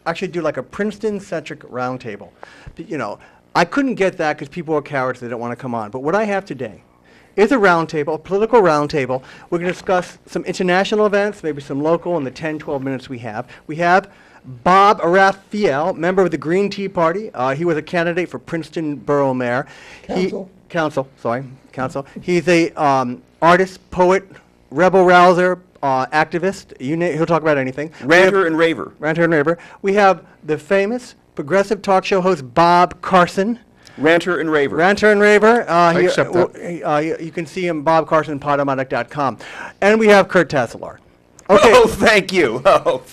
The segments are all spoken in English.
actually do like a Princeton-centric roundtable. You know, I couldn't get that because people are cowards, they don't want to come on. But what I have today is a roundtable, a political roundtable. We're going to discuss some international events, maybe some local in the 10, 12 minutes we have. We have Bob Raphael, member of the Green Tea Party. He was a candidate for Princeton Borough Mayor. Council. He's a artist, poet, rebel rouser, activist. He'll talk about anything. Ranter and raver. We have the famous progressive talk show host Bob Carson. Ranter and raver. I accept that. You can see him, Bob Carson, podomatic.com. And we have Kurt Tasselar. Okay. Oh, thank you.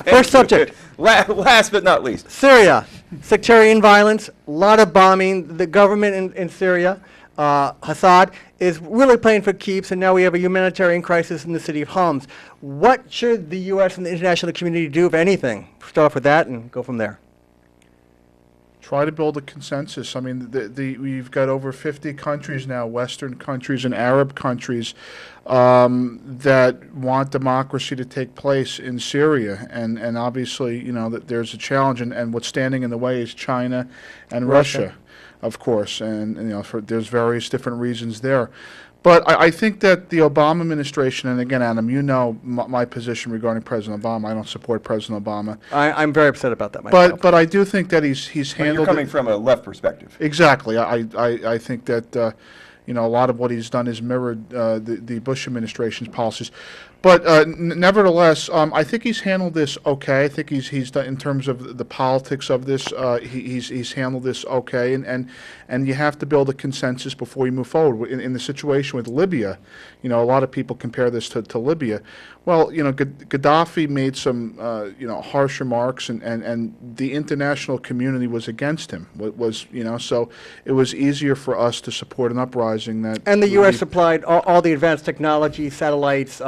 First subject. Last but not least. Syria. Sectarian violence, a lot of bombing. The government in Syria, Assad, is really playing for keeps, and now we have a humanitarian crisis in the city of Homs. What should the U.S. and the international community do, if anything? Start off with that and go from there. Try to build a consensus. I mean, we've got over 50 countries now, Western countries and Arab countries, that want democracy to take place in Syria. And obviously, you know, that there's a challenge, and what's standing in the way is China and Russia, of course. And you know, there's various different reasons there. But I think that the Obama administration, and again, Adam, you know my position regarding President Obama. I don't support President Obama. I'm very upset about that myself. But I do think that he's handled. You're coming from a left perspective. Exactly. I think that you know, a lot of what he's done is mirrored the Bush administration's policies. But nevertheless, I think he's handled this okay. I think he's done in terms of the politics of this. He's handled this okay, and you have to build a consensus before you move forward. In the situation with Libya, you know, a lot of people compare this to Libya. Well, you know, Gaddafi made some you know, harsh remarks, and the international community was against him. You know, so it was easier for us to support an uprising that. And the U.S. supplied all the advanced technology, satellites.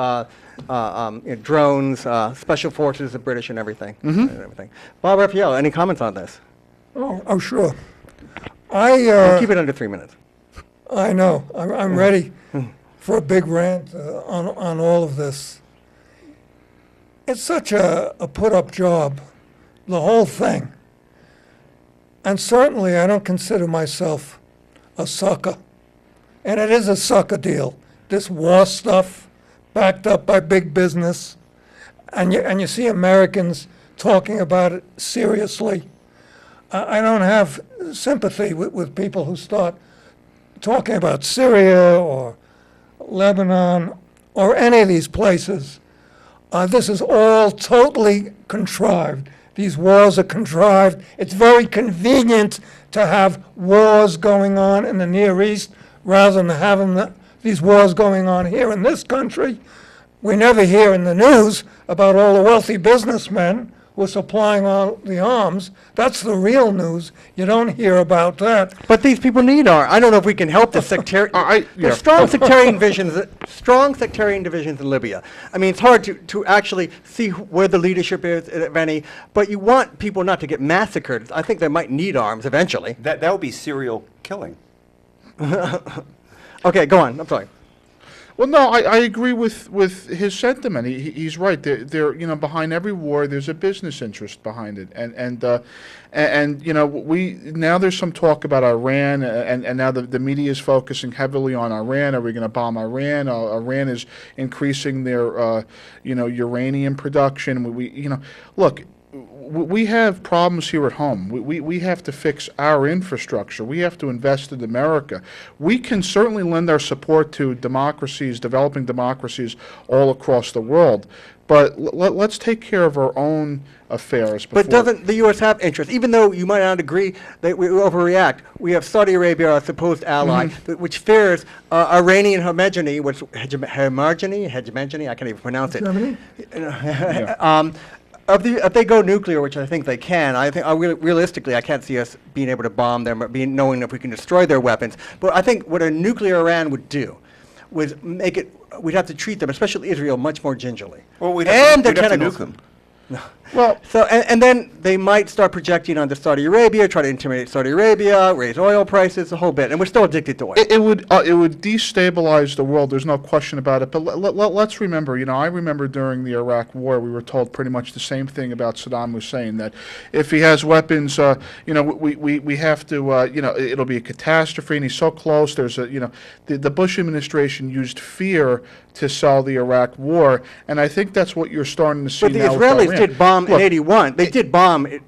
Drones, special forces, the British, and everything. And everything. Bob Raphael, any comments on this? Oh, sure. Keep it under 3 minutes. I know. I'm ready for a big rant on all of this. It's such a put-up job, the whole thing. And certainly I don't consider myself a sucker. And it is a sucker deal. This war stuff, backed up by big business, and you see Americans talking about it seriously. I don't have sympathy with people who start talking about Syria or Lebanon or any of these places. This is all totally contrived. These wars are contrived. It's very convenient to have wars going on in the Near East rather than having these wars going on here in this country. We never hear in the news about all the wealthy businessmen who are supplying all the arms. That's the real news. You don't hear about that. But these people need I don't know if we can help the sectarian. There's strong sectarian divisions in Libya. I mean, it's hard to actually see where the leadership is, if any. But you want people not to get massacred. I think they might need arms eventually. That would be serial killing. Okay, go on. I'm sorry. Well, no, I agree with his sentiment. He's right. There, you know, behind every war, there's a business interest behind it, and you know, now there's some talk about Iran, and now the media is focusing heavily on Iran. Are we going to bomb Iran? Iran is increasing their you know, uranium production. You know, look. We have problems here at home. We have to fix our infrastructure. We have to invest in America. We can certainly lend our support to democracies, developing democracies all across the world. But let's take care of our own affairs. But doesn't the U.S. have interest? Even though you might not agree that we overreact, we have Saudi Arabia, our supposed ally, which fears Iranian hegemony, hegemony, I can't even pronounce it. Germany? If they go nuclear, which I think they can, I think realistically I can't see us being able to bomb them or knowing if we can destroy their weapons. But I think what a nuclear Iran would do was make it. We'd have to treat them, especially Israel, much more gingerly. Well, we'd have to nuke them. Well, So, and then they might start projecting onto Saudi Arabia, try to intimidate Saudi Arabia, raise oil prices, the whole bit, and we're still addicted to oil. it would destabilize the world. There's no question about it. But let's remember. I remember during the Iraq War, we were told pretty much the same thing about Saddam Hussein, that if he has weapons, we have to, it'll be a catastrophe, and he's so close. There's the Bush administration used fear to sell the Iraq War, and I think that's what you're starting to see But the now with Israelis Iran. did bomb in Look, '81. They did bomb it,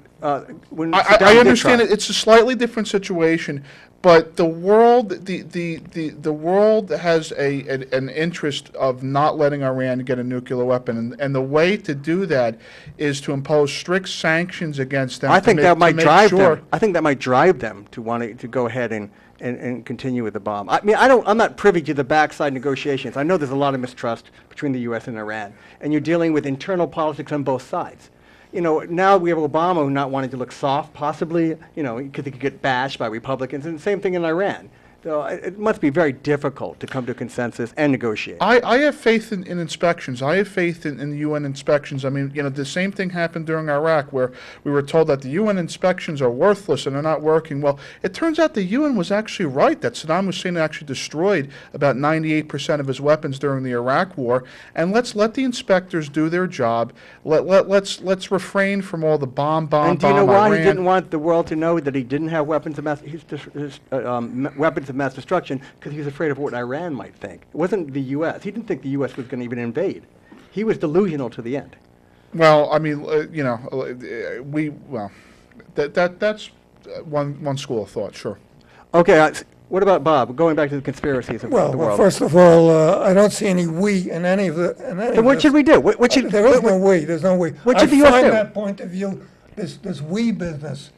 when Saddam I did understand try. it. It's a slightly different situation, but the world, the world has an interest of not letting Iran get a nuclear weapon, and the way to do that is to impose strict sanctions against them. I think that might drive sure. them. I think that might drive them to want to go ahead and continue with the bomb. I mean, I'm not privy to the backside negotiations. I know there's a lot of mistrust between the U.S. and Iran, and you're dealing with internal politics on both sides. Now we have Obama who not wanting to look soft, possibly, because he could get bashed by Republicans, and the same thing in Iran. So it must be very difficult to come to a consensus and negotiate. I have faith in inspections. I have faith in the UN inspections. I mean, the same thing happened during Iraq, where we were told that the UN inspections are worthless and they're not working. Well, it turns out the UN was actually right, that Saddam Hussein actually destroyed about 98% of his weapons during the Iraq War. And let's let the inspectors do their job. Let's refrain from all the bomb. And do you know why Iran. he didn't want the world to know that he didn't have weapons of mass destruction? Because he was afraid of what Iran might think. It wasn't the U.S. He didn't think the U.S. was going to even invade. He was delusional to the end. Well, I mean, that's one school of thought, sure. Okay, what about Bob? Going back to the conspiracies of the Well, world. first of all, I don't see any we in any of the. Then what should we do? What should, There is no we. There's no we. What should the US I find do? that point of view, this we business,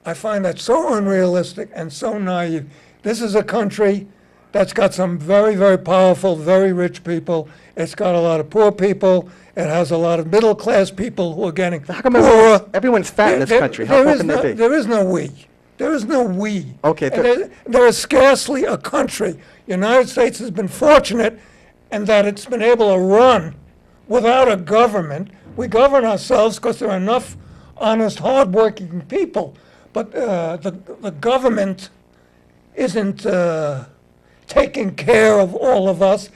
I find that so unrealistic and so naive. This is a country that's got some very, very powerful, very rich people. It's got a lot of poor people. It has a lot of middle-class people who are getting How come poorer. everyone's fat in this country? How can that be? There is no we. There is no we. Okay, And there is scarcely a country. The United States has been fortunate in that it's been able to run without a government. We govern ourselves because there are enough honest, hardworking people. But the government isn't taking care of all of us.